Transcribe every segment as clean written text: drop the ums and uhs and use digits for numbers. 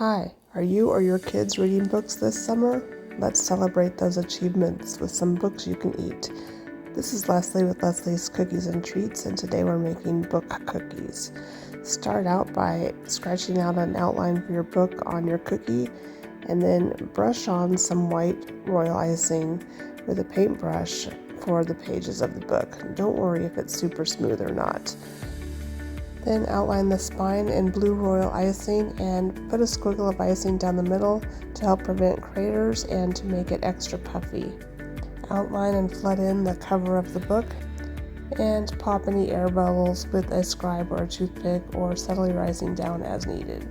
Hi, are you or your kids reading books this summer? Let's celebrate those achievements with some books you can eat. This is Leslie with Leslie's Cookies and Treats, and today we're making book cookies. Start out by scratching out an outline for your book on your cookie, and then brush on some white royal icing with a paintbrush for the pages of the book. Don't worry if it's super smooth or not. Then outline the spine in blue royal icing and put a squiggle of icing down the middle to help prevent craters and to make it extra puffy. Outline and flood in the cover of the book and pop any air bubbles with a scribe or a toothpick or subtly rising down as needed.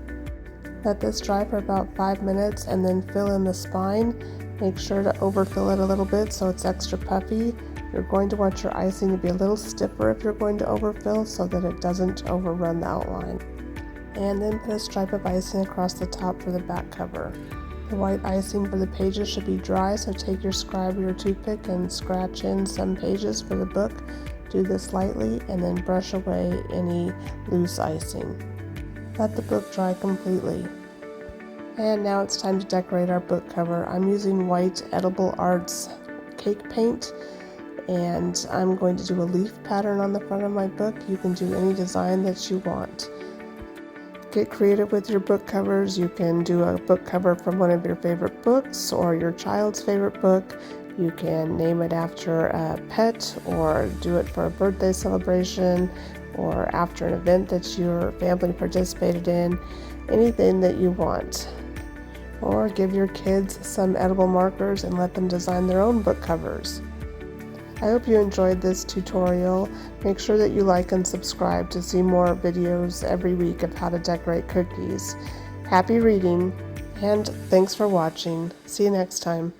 Let this dry for about 5 minutes and then fill in the spine. Make sure to overfill it a little bit so it's extra puffy. You're going to want your icing to be a little stiffer if you're going to overfill so that it doesn't overrun the outline. And then put a stripe of icing across the top for the back cover. The white icing for the pages should be dry, so take your scribe or your toothpick and scratch in some pages for the book. Do this lightly and then brush away any loose icing. Let the book dry completely. And now it's time to decorate our book cover. I'm using white Edible Arts cake paint, and I'm going to do a leaf pattern on the front of my book. You can do any design that you want. Get creative with your book covers. You can do a book cover from one of your favorite books or your child's favorite book. You can name it after a pet or do it for a birthday celebration or after an event that your family participated in. Anything that you want. Or give your kids some edible markers and let them design their own book covers. I hope you enjoyed this tutorial. Make sure that you like and subscribe to see more videos every week of how to decorate cookies. Happy reading, and thanks for watching. See you next time.